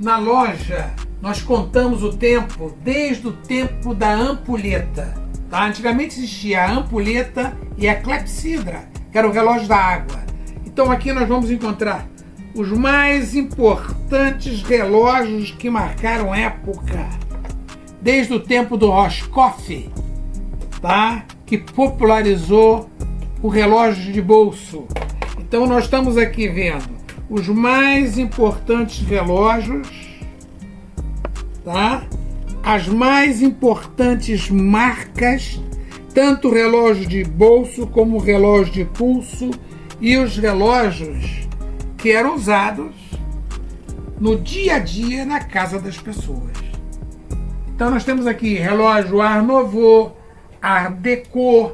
Na loja, nós contamos o tempo desde o tempo da ampulheta. Tá? Antigamente existia a ampulheta e a clepsidra, que era o relógio da água. Então aqui nós vamos encontrar os mais importantes relógios que marcaram época. Desde o tempo do Roscoff, tá? Que popularizou o relógio de bolso. Então nós estamos aqui vendo os mais importantes relógios, tá? As mais importantes marcas, tanto o relógio de bolso como o relógio de pulso e os relógios que eram usados no dia a dia na casa das pessoas. Então nós temos aqui relógio Art Nouveau, Art Deco,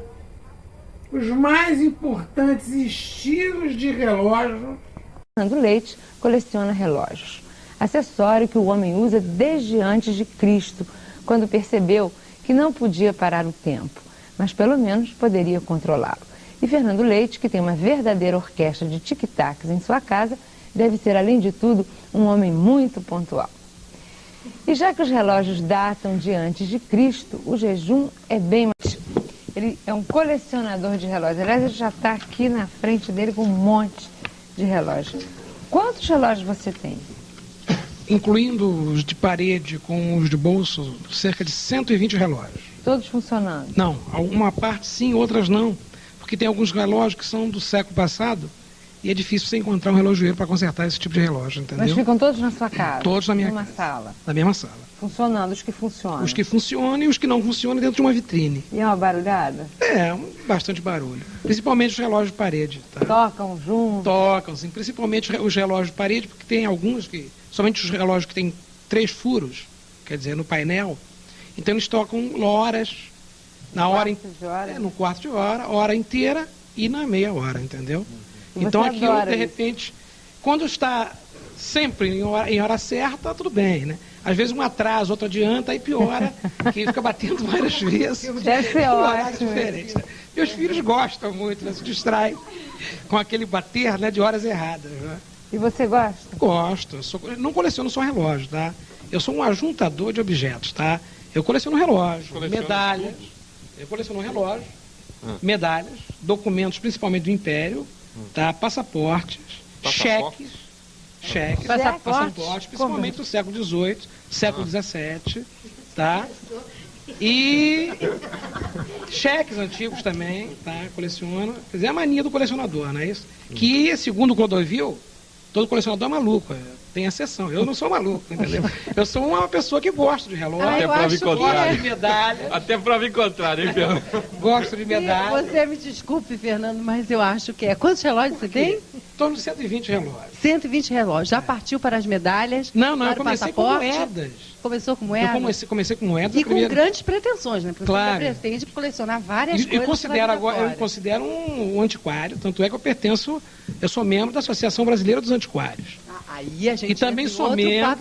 os mais importantes estilos de relógio. Fernando Leite coleciona relógios, acessório que o homem usa desde antes de Cristo, quando percebeu que não podia parar o tempo, mas pelo menos poderia controlá-lo. E Fernando Leite, que tem uma verdadeira orquestra de tic-tacs em sua casa, deve ser, além de tudo, um homem muito pontual. E já que os relógios datam de antes de Cristo, o jejum é bem mais... Ele é um colecionador de relógios. Aliás, ele já está aqui na frente dele com um monte de relógios. Quantos relógios você tem? Incluindo os de parede com os de bolso, cerca de 120 relógios. Todos funcionando? Não, alguma parte sim, outras não. Porque tem alguns relógios que são do século passado e é difícil você encontrar um relojoeiro para consertar esse tipo de relógio, entendeu? Mas ficam todos na sua casa? Todos na minha numa casa. Sala? Na mesma sala. Funcionando, os que funcionam? Os que funcionam e os que não funcionam dentro de uma vitrine. E é uma barulhada? É, bastante barulho. Principalmente os relógios de parede. Tá? Tocam juntos? Tocam, sim. Principalmente os relógios de parede, porque tem alguns que... Somente os relógios que têm 3 furos, quer dizer, no painel. Então eles tocam horas, na hora... no quarto de hora inteira e na meia hora, entendeu? Então aquilo, de repente, quando está sempre em hora certa, tudo bem, né? Às vezes um atrasa, outro adianta, aí piora, que fica batendo várias vezes. Deve ser ótimo. Meus filhos gostam muito, né? Se distraem com aquele bater, né, de horas erradas, né? E você gosta? Gosto. Não coleciono só relógio, tá? Eu sou um ajuntador de objetos, tá? Eu coleciono relógios, medalhas. Eu coleciono relógios, medalhas, documentos, principalmente do Império, tá? Passaportes, cheques, passaportes, principalmente do século XVIII, século XVII, tá? E cheques antigos também, tá? Coleciono. Quer dizer, é a mania do colecionador, não é isso? Que, segundo o Clodovil, todo colecionador é maluco, tem exceção. Eu não sou maluco, entendeu? Eu sou uma pessoa que gosta de relógio. Até prova em contrário. De medalha. Até prova em contrário, hein, Fernando? Gosto de medalha. Você me desculpe, Fernando, mas eu acho que é. Quantos relógios você tem? Em torno de 120 relógios. 120 relógios. Já partiu para as medalhas? Não, eu comecei com moedas. Começou com moedas? Eu comecei com moedas. E com grandes pretensões, né? Porque claro. você pretende colecionar várias coisas. Eu considero um antiquário, tanto é que eu sou membro da Associação Brasileira dos Antiquários. Aí a gente e também sou membro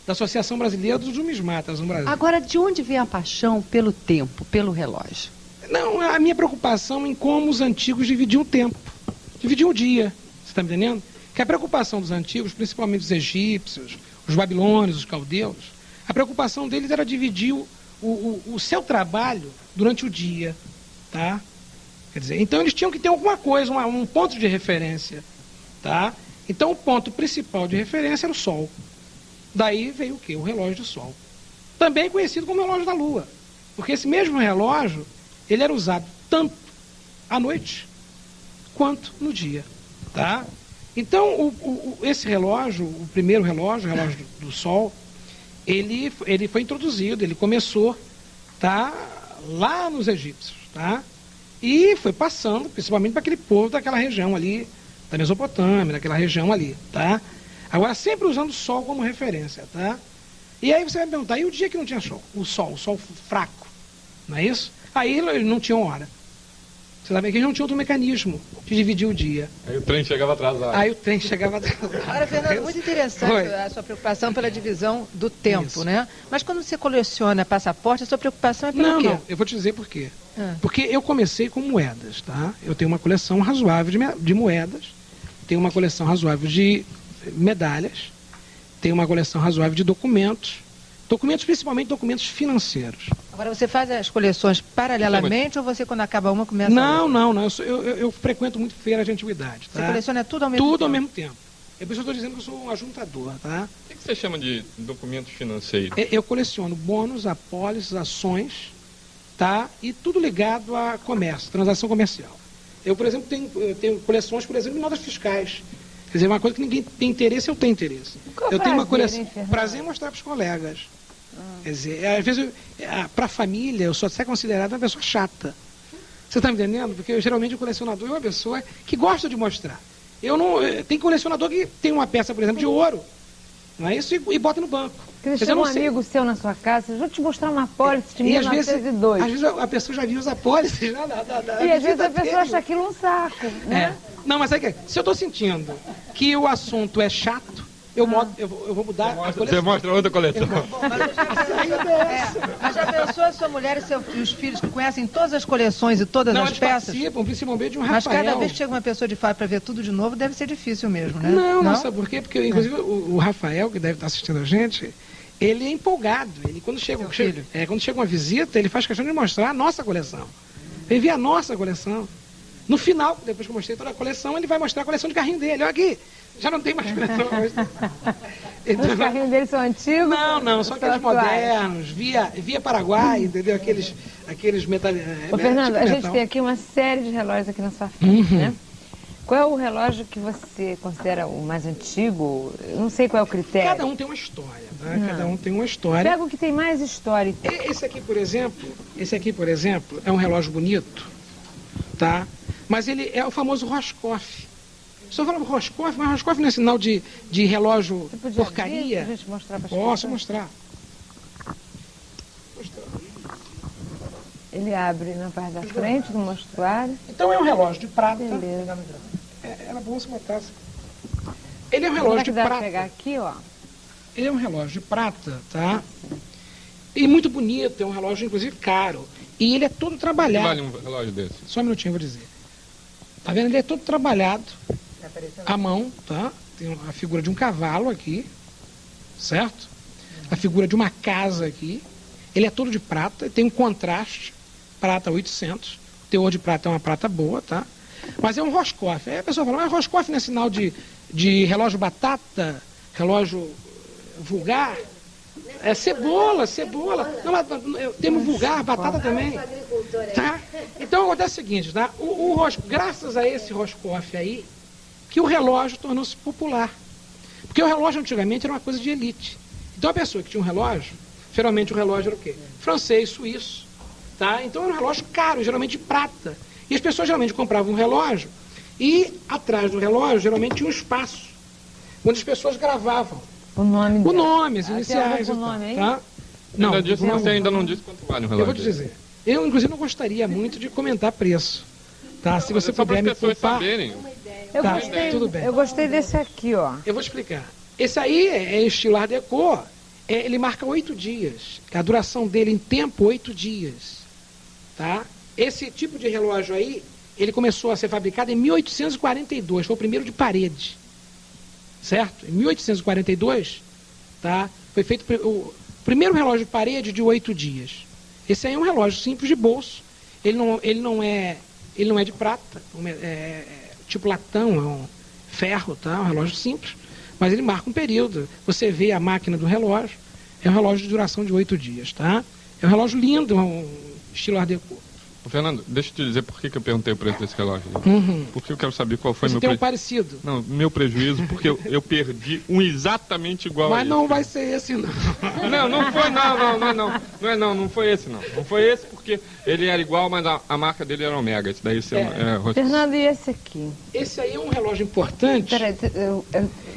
da Associação Brasileira dos Numismatas no Brasil. Agora, de onde vem a paixão pelo tempo, pelo relógio? Não, a minha preocupação em como os antigos dividiam o tempo, dividiam o dia, você está me entendendo? Que a preocupação dos antigos, principalmente os egípcios, os babilônios, os caldeus, a preocupação deles era dividir o seu trabalho durante o dia, tá? Quer dizer, então eles tinham que ter alguma coisa, um ponto de referência, tá? Então o ponto principal de referência era o Sol. Daí veio o quê? O relógio do Sol. Também conhecido como relógio da Lua. Porque esse mesmo relógio, ele era usado tanto à noite quanto no dia, tá? Então esse relógio, o primeiro relógio, o relógio do Sol, ele foi introduzido, ele começou, tá, lá nos egípcios, tá? E foi passando, principalmente para aquele povo daquela região ali, da Mesopotâmia, daquela região ali, tá? Agora, sempre usando o Sol como referência, tá? E aí você vai me perguntar, e o dia que não tinha sol? O sol fraco, não é isso? Aí eles não tinham hora. Você sabe que eles não tinham outro mecanismo de dividir o dia. Aí o trem chegava atrasado. Agora, Fernando, muito interessante a sua preocupação pela divisão do tempo, isso, né? Mas quando você coleciona passaporte, a sua preocupação é pelo quê? Não, eu vou te dizer por quê. Porque eu comecei com moedas, tá? Eu tenho uma coleção razoável de moedas, tenho uma coleção razoável de medalhas, tem uma coleção razoável de documentos, principalmente documentos financeiros. Agora, você faz as coleções paralelamente ou você, quando acaba uma, começa a outra? Não. Eu frequento muito feira de antiguidade. Tá? Você coleciona tudo ao mesmo tempo? Tudo ao mesmo tempo. É por isso que eu estou dizendo que eu sou um ajuntador. Tá? O que você chama de documentos financeiros? Eu coleciono bônus, apólices, ações, tá? E tudo ligado a comércio, transação comercial. Eu, por exemplo, tenho coleções, por exemplo, de notas fiscais. Quer dizer, uma coisa que ninguém tem interesse, eu tenho interesse. Qual eu tenho uma prazer, coleção. hein, Fernando? Prazer em mostrar para os colegas. Quer dizer, às vezes, para a família, eu sou até considerado uma pessoa chata. Você está me entendendo? Porque geralmente o colecionador é uma pessoa que gosta de mostrar. Tem colecionador que tem uma peça, por exemplo, de ouro. Não é isso? E bota no banco. Porque você chega um amigo seu na sua casa, vou te mostrar uma apólice de E às vezes 1902. a pessoa já viu os apólices. E às vezes a pessoa acha aquilo um saco, né? Não, mas sabe o que? Se eu estou sentindo que o assunto é chato, eu vou mudar a coleção. Você mostra outra coleção. Mas já pensou a sua mulher e os filhos que conhecem todas as coleções e todas as Eles peças? participam, principalmente de um Mas Rafael. cada vez que chega uma pessoa de fora para ver tudo de novo, deve ser difícil mesmo, né? Não, sabe por quê? Porque, inclusive, o Rafael, que deve estar assistindo a gente, ele é empolgado. Ele, quando chega uma visita, ele faz questão de mostrar a nossa coleção. Ele vê a nossa coleção. No final, depois que eu mostrei toda a coleção, ele vai mostrar a coleção de carrinho dele. Olha aqui, já não tem mais coleção. Os carrinhos deles são antigos? Não, só aqueles modernos, via Paraguai, entendeu? Aqueles metal... Ô, Fernando, tipo a gente metal. tem aqui uma série de relógios aqui na sua frente, né? Qual é o relógio que você considera o mais antigo? Eu não sei qual é o critério. Cada um tem uma história, tá? Cada um tem uma história. Pega o que tem mais história. Esse aqui, por exemplo, é um relógio bonito, tá? Mas ele é o famoso Roscoff. Só falando Roscoff, mas Roscoff não é sinal de relógio Você podia porcaria? vir pra gente mostrar pra Posso pessoas? mostrar. Ele abre na parte da frente do mostruário. Então é um relógio de prata. Beleza. Era bom se botasse. Ele é um Será relógio que de dá pra prata. pegar aqui, ó? Ele é um relógio de prata, tá? E muito bonito, é um relógio, inclusive, caro. E ele é todo Que trabalhado. vale um relógio desse? Só um minutinho, eu vou dizer. Tá vendo? Ele é todo trabalhado à mão, tá? Tem a figura de um cavalo aqui, certo? A figura de uma casa aqui. Ele é todo de prata, tem um contraste, prata 800. O teor de prata é uma prata boa, tá? Mas é um Roscoff. Aí a pessoa fala, mas Roscoff não é sinal de relógio batata, relógio vulgar? É cebola. Não, mas temos vulgar, batata também. Tá? Então acontece o seguinte, tá? Graças a esse Roscoff aí, que o relógio tornou-se popular. Porque o relógio antigamente era uma coisa de elite. Então a pessoa que tinha um relógio, geralmente o relógio era o quê? Francês, suíço. Tá? Então era um relógio caro, geralmente de prata. E as pessoas geralmente compravam um relógio e atrás do relógio geralmente tinha um espaço onde as pessoas gravavam O nome o dela. nome, as Tem iniciais. algum nome aí? Tá? Você ainda não disse quanto vale um relógio Eu vou te dizer. Eu, inclusive, não gostaria muito de comentar preço. Tá? Se você só para puder as me pessoas poupar. saberem. Eu, Tudo bem. eu gostei desse aqui, ó. Eu vou explicar. Esse aí é estilo Art Deco. Ele marca 8 dias. A duração dele em tempo, 8 dias. Tá? Esse tipo de relógio aí, ele começou a ser fabricado em 1842. Foi o primeiro de parede. Certo? Em 1842, tá? Foi feito o primeiro relógio de parede de 8 dias. Esse aí é um relógio simples de bolso. Ele não é de prata, tipo latão, é um ferro, tá? Um relógio simples. Mas ele marca um período. Você vê a máquina do relógio, é um relógio de duração de 8 dias, tá? É um relógio lindo, é um estilo Art Deco. Ô, Fernando, deixa eu te dizer por que eu perguntei o preço desse relógio. Porque eu quero saber qual foi Você meu tem um prejuízo. parecido. Não, meu prejuízo, porque eu perdi um exatamente igual a Mas esse. não vai ser esse, não. Não foi, não foi esse, não. Não foi esse porque ele era igual, mas a marca dele era Omega. Esse daí Fernando, e esse aqui? Esse aí é um relógio importante. Peraí, eu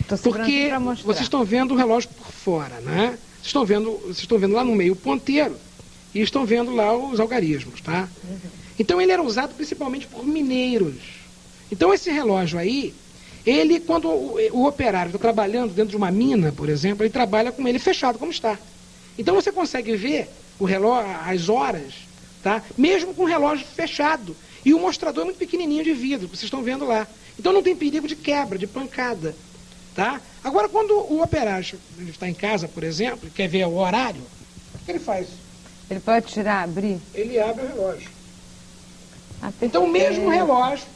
tô segurando aqui Porque pra mostrar. vocês estão vendo o relógio por fora, né? Vocês estão vendo lá no meio o ponteiro e estão vendo lá os algarismos, tá? Então ele era usado principalmente por mineiros. Então esse relógio aí, ele, quando o operário está trabalhando dentro de uma mina, por exemplo, ele trabalha com ele fechado, como está. Então você consegue ver o relógio, as horas, tá? Mesmo com o relógio fechado. E o mostrador é muito pequenininho de vidro, que vocês estão vendo lá. Então não tem perigo de quebra, de pancada. Tá? Agora, quando o operário está em casa, por exemplo, quer ver o horário, o que ele faz? Ele pode tirar, abrir? Ele abre o relógio. Ah, Então, o mesmo relógio,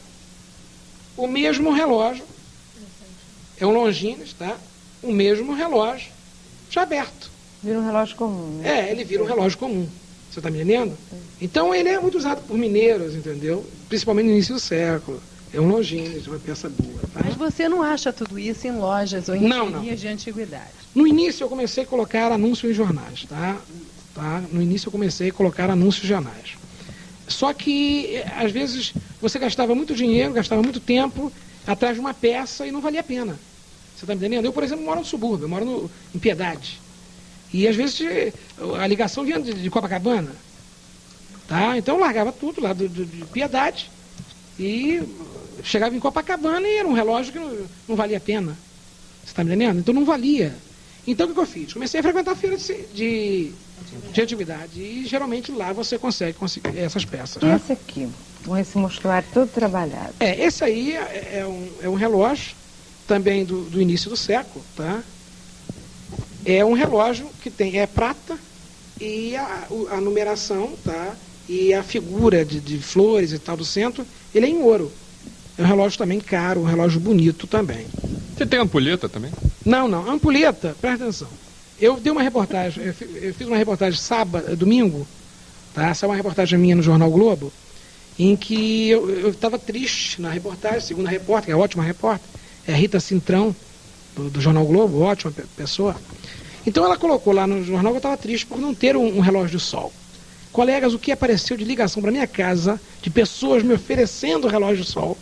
é um Longines, tá? O mesmo relógio já aberto. Vira um relógio comum, né? Ele vira um relógio comum. Você está me entendendo? Então, ele é muito usado por mineiros, entendeu? Principalmente no início do século. É um Longines, uma peça boa. Tá? Mas você não acha tudo isso em lojas ou em Não. feirinhas de antiguidade? No início, eu comecei a colocar anúncios em jornais, tá? No início, eu comecei a colocar anúncios em jornais. Só que, às vezes, você gastava muito dinheiro, gastava muito tempo atrás de uma peça e não valia a pena. Você está me entendendo? Eu, por exemplo, moro no subúrbio, eu moro em Piedade. E, às vezes, a ligação vinha de Copacabana. Tá? Então, eu largava tudo lá de Piedade e chegava em Copacabana e era um relógio que não valia a pena. Você está me entendendo? Então, não valia. Então, o que eu fiz? Comecei a frequentar a feira de antiguidade. E, geralmente, lá você consegue essas peças. E Né? esse aqui, com esse mostruário todo trabalhado? Esse aí é um relógio também do início do século, tá? É um relógio que é prata e a numeração, tá? E a figura de flores e tal do centro, ele é em ouro. É um relógio também caro, um relógio bonito também. Você tem ampulheta também? Não. Ampulheta, presta atenção. Eu dei uma reportagem, eu fiz uma reportagem domingo, tá? Essa é uma reportagem minha no Jornal Globo, em que eu estava triste na reportagem, segundo a repórter, que é a ótima repórter, é a Rita Cintrão, do Jornal Globo, ótima pessoa. Então ela colocou lá no jornal que eu estava triste por não ter um relógio de sol. Colegas, o que apareceu de ligação para minha casa, de pessoas me oferecendo relógio de sol,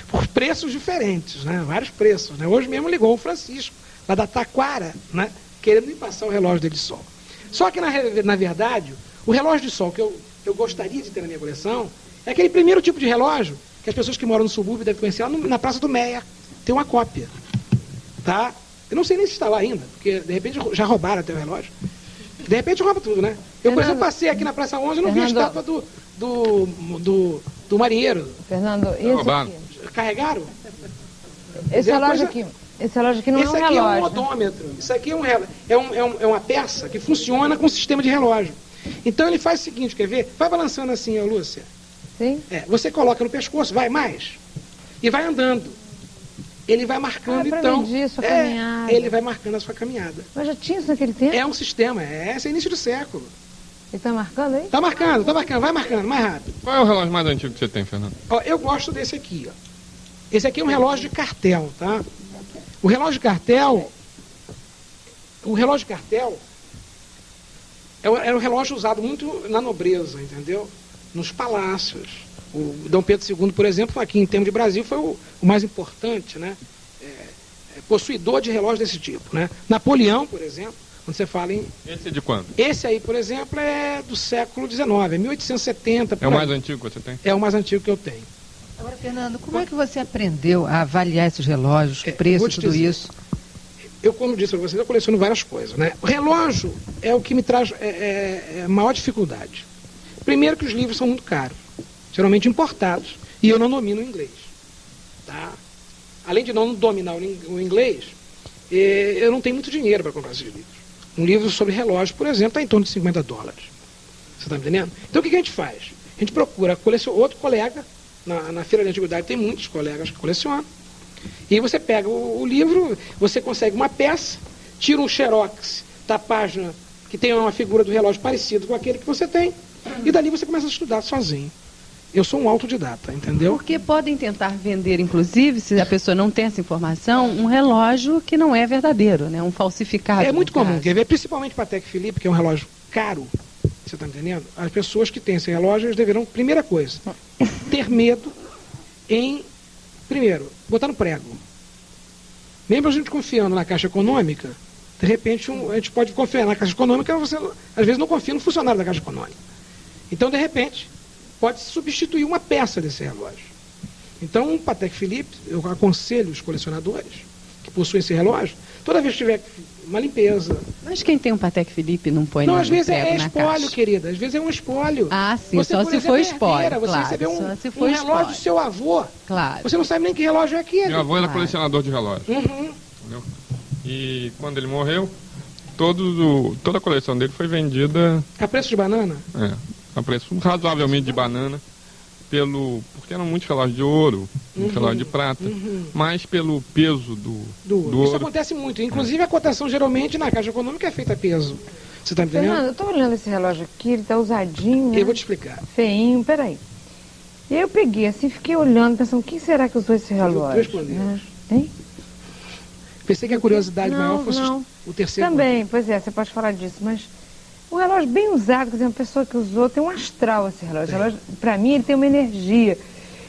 por preços diferentes, né? Vários preços. Né? Hoje mesmo ligou o Francisco, lá da Taquara, né? Querendo me passar o relógio dele de sol. Só que, na verdade, o relógio de sol que eu gostaria de ter na minha coleção é aquele primeiro tipo de relógio que as pessoas que moram no subúrbio devem conhecer lá na Praça do Meia. Tem uma cópia. Tá? Eu não sei nem se está lá ainda, porque de repente já roubaram até o relógio. De repente rouba tudo, né? Eu, por exemplo, passei aqui na Praça 11 e não vi a estátua do marinheiro. Fernando, e esse aqui? Carregaram? Esse relógio aqui não é um relógio. Esse aqui é um odômetro. Isso aqui é uma peça que funciona com um sistema de relógio. Então ele faz o seguinte, quer ver? Vai balançando assim, Lúcia. Sim? Você coloca no pescoço, vai mais, e vai andando. Ele vai marcando, então. Medir sua caminhada. Ele vai marcando a sua caminhada. Mas já tinha isso naquele tempo? É um sistema, esse é início do século. Ele está marcando aí? Tá marcando, vai marcando, mais rápido. Qual é o relógio mais antigo que você tem, Fernando? Eu gosto desse aqui, ó. Esse aqui é um relógio de cartel, tá? O relógio de cartel era um relógio usado muito na nobreza, entendeu? Nos palácios. O Dom Pedro II, por exemplo, aqui em termos de Brasil, foi o mais importante, né? Possuidor de relógio desse tipo, né? Napoleão, por exemplo, quando você fala em... Esse é de quando? Esse aí, por exemplo, é do século XIX, é 1870. É o mais antigo que você tem? É o mais antigo que eu tenho. Agora, Fernando, como é que você aprendeu a avaliar esses relógios, o preço, tudo isso? Eu, como disse para vocês, eu coleciono várias coisas, né? O relógio é o que me traz maior dificuldade. Primeiro que os livros são muito caros, geralmente importados, e eu não domino o inglês. Tá? Além de não dominar o inglês, eu não tenho muito dinheiro para comprar esses livros. Um livro sobre relógio, por exemplo, está em torno de $50. Você está me entendendo? Então o que a gente faz? A gente procura outro colega, na feira de antiguidade tem muitos colegas que colecionam, e aí você pega o livro, você consegue uma peça, tira um xerox da página que tem uma figura do relógio parecido com aquele que você tem, e dali você começa a estudar sozinho. Eu sou um autodidata, entendeu? Porque podem tentar vender, inclusive, se a pessoa não tem essa informação, um relógio que não é verdadeiro, né? Um falsificado. É muito comum, quer ver? Principalmente Patek Philippe, que é um relógio caro, você está entendendo? As pessoas que têm esse relógio, eles deverão, primeira coisa, ter medo em, primeiro, botar no prego. Mesmo a gente confiando na Caixa Econômica, de repente a gente pode confiar na Caixa Econômica, você às vezes não confia no funcionário da Caixa Econômica. Então, de repente, pode substituir uma peça desse relógio. Então, um Patek Philippe, eu aconselho os colecionadores que possuem esse relógio, toda vez que tiver uma limpeza. Mas quem tem um Patek Philippe não põe não, no às vezes prego é na espólio, caixa. querida. Às vezes é um espólio. Ah, sim, você, só por se exemplo, for espólio, herdeira, você claro. recebeu Só se um for relógio do espólio. seu avô. Claro. Você não sabe nem que relógio é aquele. Meu avô era colecionador de relógios. Uhum. entendeu? E quando ele morreu, toda a coleção dele foi vendida... A preço de banana? A preço razoavelmente de banana, porque eram muitos relógios de ouro, muitos relógios de prata, mas pelo peso do ouro. Isso acontece muito. Inclusive, a cotação geralmente na Caixa Econômica é feita a peso. Você está entendendo? Fernando, eu estou olhando esse relógio aqui, ele está usadinho, né? Eu vou te explicar. Feinho, peraí. E aí eu peguei assim, fiquei olhando, pensando, quem será que usou esse relógio? 3 pandeiros. Hein? Pensei que a curiosidade maior fosse não. o terceiro. Também, pois é, você pode falar disso, mas um relógio bem usado, quer dizer, uma pessoa que usou, tem um astral esse relógio. Esse relógio, pra mim, ele tem uma energia,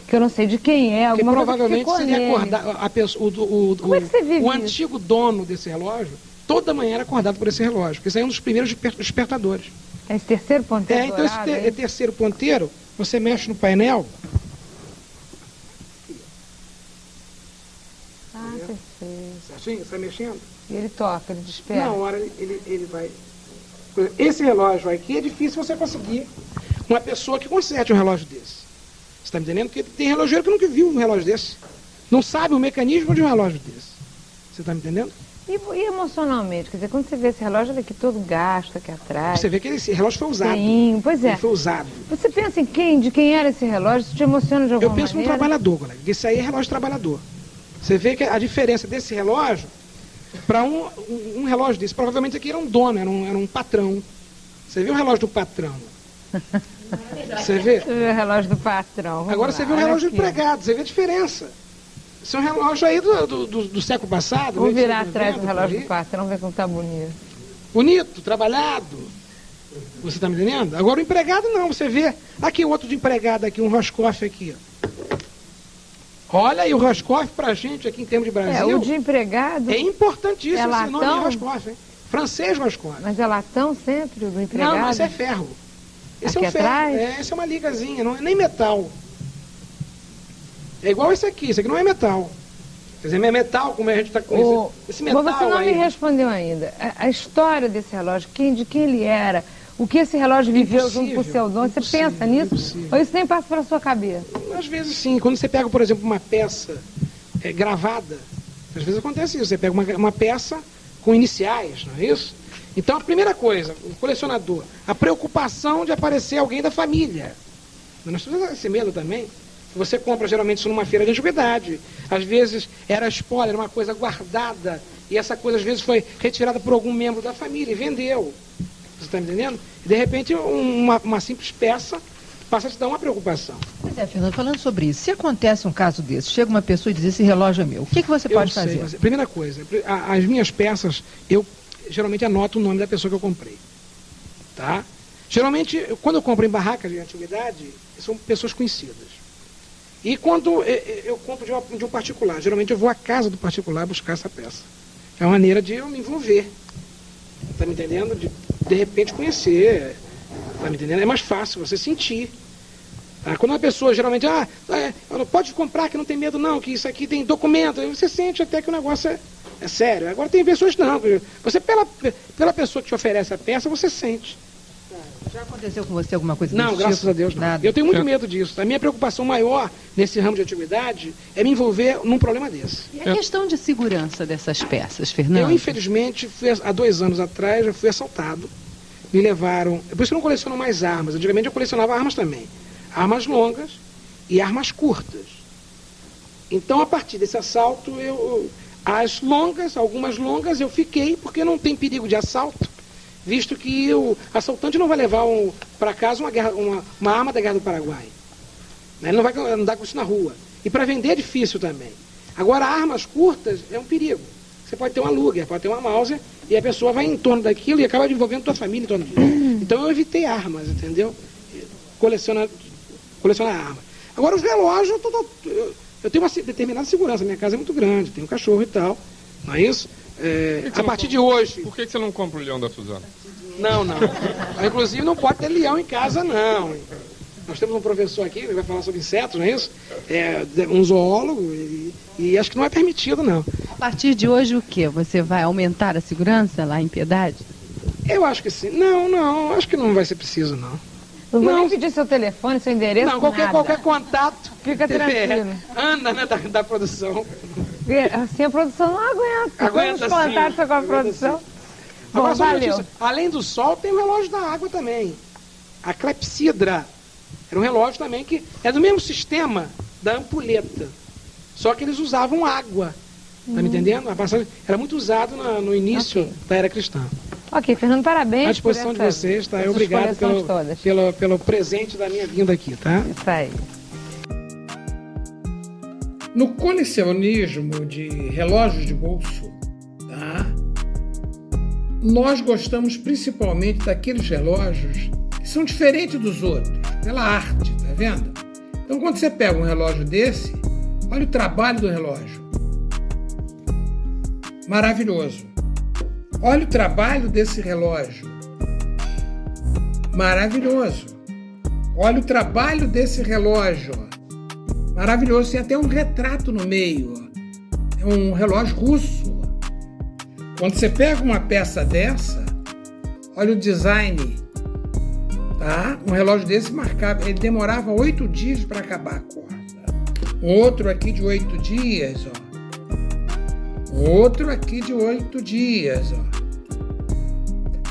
que eu não sei de quem é, Porque alguma provavelmente coisa que ficou seria nele. acordar a pessoa, Como é que você vive o isso? antigo dono desse relógio, toda manhã era acordado por esse relógio, porque esse é um dos primeiros despertadores. É esse terceiro ponteiro Então dourado, esse terceiro ponteiro, você mexe no painel. Ah, perfeito. Certinho? Você está mexendo? E ele toca, ele desperta. Na hora ele vai... Por exemplo, esse relógio aqui é difícil você conseguir uma pessoa que conserte um relógio desse. Você está me entendendo? Porque tem relojeiro que nunca viu um relógio desse. Não sabe o mecanismo de um relógio desse. Você está me entendendo? E emocionalmente? Quer dizer, quando você vê esse relógio, ele aqui todo gasto aqui atrás. Você vê que esse relógio foi usado. Sim, pois é. Ele foi usado. Você pensa em de quem era esse relógio? Isso te emociona de alguma Eu penso num maneira? trabalhador, colega. Esse aí é relógio trabalhador. Você vê que a diferença desse relógio para um relógio desse, provavelmente aqui era um dono, era um patrão. Você viu o relógio do patrão? Você vê? Você vê o relógio do patrão. Vamos Agora lá, você vê o olha relógio do aqui. empregado, você vê a diferença. Esse é um relógio aí do século passado. Vamos meio virar século atrás do 90, relógio por do aí. patrão, ver como tá bonito. Bonito, trabalhado. Você está me entendendo? Agora o empregado não, você vê. Aqui outro de empregado, aqui, um Roscoff aqui. Olha aí o Roscoff pra gente aqui em termos de Brasil. O de empregado. É importantíssimo É esse nome latão? de Roscoff, hein? Francês Roscoff. Mas é latão sempre, o do empregado? Não, esse é ferro. Esse Aqui é um ferro. atrás? Esse é uma ligazinha, não é nem metal. É igual esse aqui não é metal. Quer dizer, é metal, como a gente está conhecendo. Esse metal Mas você não aí. me respondeu ainda. A história desse relógio, de quem ele era, o que esse relógio viveu junto com o seu dono, você pensa nisso? Impossível. Ou isso nem passa pela sua cabeça? Às vezes sim. Quando você pega, por exemplo, uma peça gravada, às vezes acontece isso. Você pega uma peça com iniciais, não é isso? Então a primeira coisa, o colecionador, a preocupação de aparecer alguém da família. Nós temos esse medo também. Você compra geralmente isso numa feira de antiguidade. Às vezes era spoiler, uma coisa guardada, e essa coisa às vezes foi retirada por algum membro da família e vendeu. Você está me entendendo? E de repente uma simples peça passa a te dar uma preocupação. Pois é, Fernando, falando sobre isso, se acontece um caso desse, chega uma pessoa e diz, esse relógio é meu, o que você pode Eu sei, fazer? mas, primeira coisa, as minhas peças, eu geralmente anoto o nome da pessoa que eu comprei. Tá? Geralmente, quando eu compro em barracas de antiguidade, são pessoas conhecidas. E quando eu compro de um particular, geralmente eu vou à casa do particular buscar essa peça. É uma maneira de eu me envolver. Está me entendendo? De repente conhecer. Está me entendendo? É mais fácil você sentir. Tá? Quando uma pessoa geralmente, pode comprar que não tem medo não, que isso aqui tem documento, aí você sente até que o negócio é sério. Agora tem pessoas que não. Você, pela pessoa que te oferece a peça, você sente. Já aconteceu com você alguma coisa Não, desse graças tipo? a Deus não. Nada. Eu tenho muito medo disso. A minha preocupação maior nesse ramo de antiguidade é me envolver num problema desse. E a questão de segurança dessas peças, Fernando? Eu, infelizmente, há 2 anos atrás, eu fui assaltado. Me levaram... Por isso que eu não coleciono mais armas. Antigamente eu colecionava armas também. Armas longas e armas curtas. Então, a partir desse assalto, algumas longas, eu fiquei, porque não tem perigo de assalto, visto que o assaltante não vai levar para casa uma arma da Guerra do Paraguai. Ele não vai andar com isso na rua. E para vender é difícil também. Agora, armas curtas é um perigo. Você pode ter uma Luger, pode ter uma Mauser, e a pessoa vai em torno daquilo e acaba envolvendo tua família em torno disso. Então eu evitei armas, entendeu? Colecionar armas. Agora os relógios, eu tenho uma determinada segurança. Minha casa é muito grande, tenho um cachorro e tal. Não é isso? A partir de hoje... Por que você não compra o leão da Suzana? Não. Inclusive não pode ter leão em casa, não. Nós temos um professor aqui, ele vai falar sobre insetos, não é isso? Um zoólogo, e acho que não é permitido, não. A partir de hoje, o quê? Você vai aumentar a segurança lá em Piedade? Eu acho que sim. Não, acho que não vai ser preciso, não. Não vou nem pedir seu telefone, seu endereço, Não, qualquer contato. Fica tranquilo. Anda, né, da produção. Assim a produção não aguenta. Aguenta Vamos contar sim, com a aguenta produção. sim. Bom, Agora, só uma valeu. notícia. Além do sol, tem o relógio da água também. A clepsidra. Era um relógio também que é do mesmo sistema da ampulheta. Só que eles usavam água. Tá me entendendo? A passagem era muito usado no início Ok. da era cristã. Ok, Fernando, parabéns. À disposição por de vocês, tá? essas Obrigado coleções todas. pelo presente da minha vinda aqui, tá? Isso aí. No colecionismo de relógios de bolso, tá? Nós gostamos principalmente daqueles relógios que são diferentes dos outros, pela arte, tá vendo? Então, quando você pega um relógio desse, olha o trabalho do relógio. Maravilhoso. Olha o trabalho desse relógio. Maravilhoso. Olha o trabalho desse relógio. Maravilhoso. Tem até um retrato no meio. É um relógio russo. Quando você pega uma peça dessa, olha o design. Tá? Um relógio desse marcava, ele demorava 8 dias para acabar a corda. Um outro aqui de 8 dias, ó. Outro aqui de 8 dias, ó.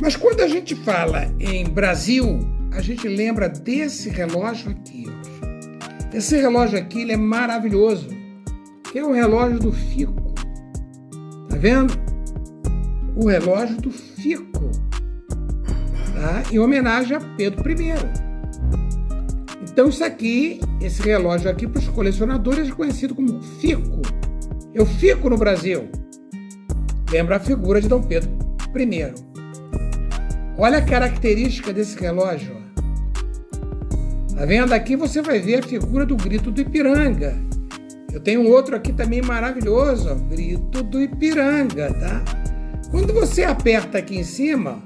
Mas quando a gente fala em Brasil, a gente lembra desse relógio aqui, ó. Esse relógio aqui, ele é maravilhoso, que é o relógio do Fico. Tá vendo? O relógio do Fico, tá? Em homenagem a Pedro I. Então isso aqui, esse relógio aqui para os colecionadores é conhecido como Fico. Eu fico no Brasil. Lembra a figura de Dom Pedro I. Olha a característica desse relógio. Ó. Tá vendo? Aqui você vai ver a figura do Grito do Ipiranga. Eu tenho um outro aqui também maravilhoso, ó, Grito do Ipiranga, tá? Quando você aperta aqui em cima,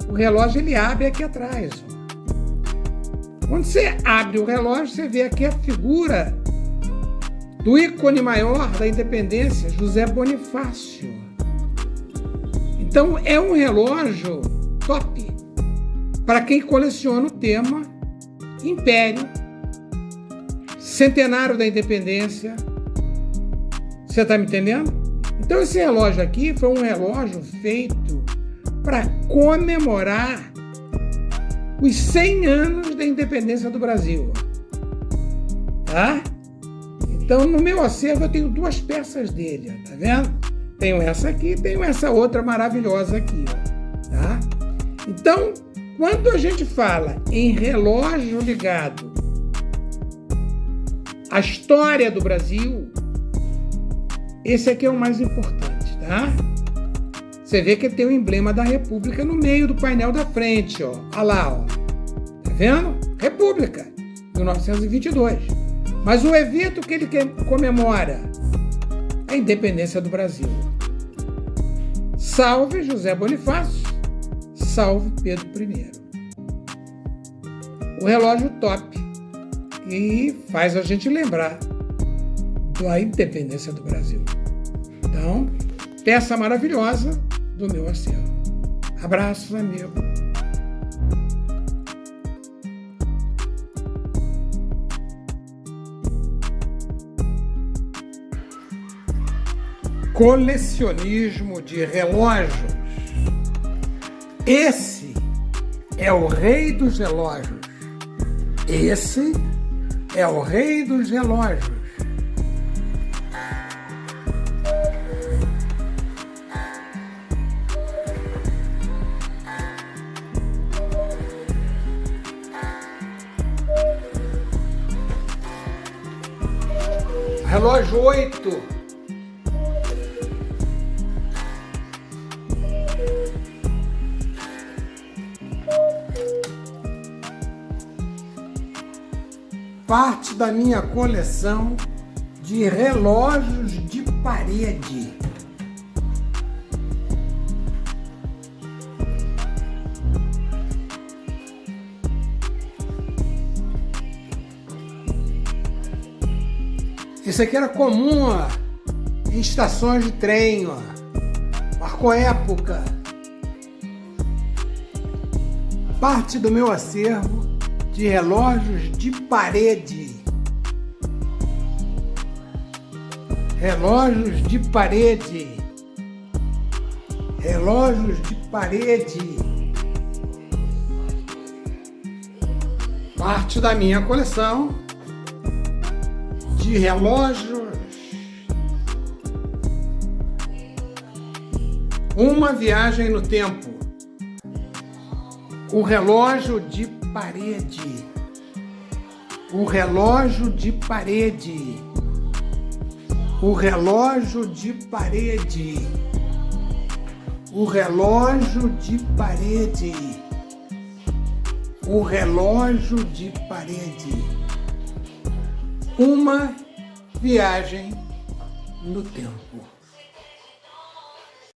o relógio ele abre aqui atrás. Ó. Quando você abre o relógio, você vê aqui a figura do ícone maior da independência, José Bonifácio. Então é um relógio top para quem coleciona o tema Império, Centenário da Independência. Você está me entendendo? Então esse relógio aqui foi um relógio feito para comemorar os 100 anos da independência do Brasil. Tá? Então, no meu acervo, eu tenho 2 peças dele, tá vendo? Tenho essa aqui e tenho essa outra maravilhosa aqui, ó, tá? Então, quando a gente fala em relógio ligado à história do Brasil, esse aqui é o mais importante, tá? Você vê que tem o emblema da República no meio do painel da frente, ó. Olha lá, ó. Tá vendo? República, 1922. Mas o evento que ele comemora é a independência do Brasil. Salve José Bonifácio, salve Pedro I. O relógio top, que faz a gente lembrar da independência do Brasil. Então, peça maravilhosa do meu acervo. Abraços, amigo. Colecionismo de relógios. Esse é o rei dos relógios. Esse é o rei dos relógios. Relógio 8. Parte da minha coleção de relógios de parede. Esse aqui era comum, ó, em estações de trem, ó. Marcou época. Parte do meu acervo de relógios de parede. Relógios de parede. Relógios de parede. Parte da minha coleção de relógios. Uma viagem no tempo. O relógio de parede. O relógio de parede. O relógio de parede. O relógio de parede. O relógio de parede. Uma viagem no tempo.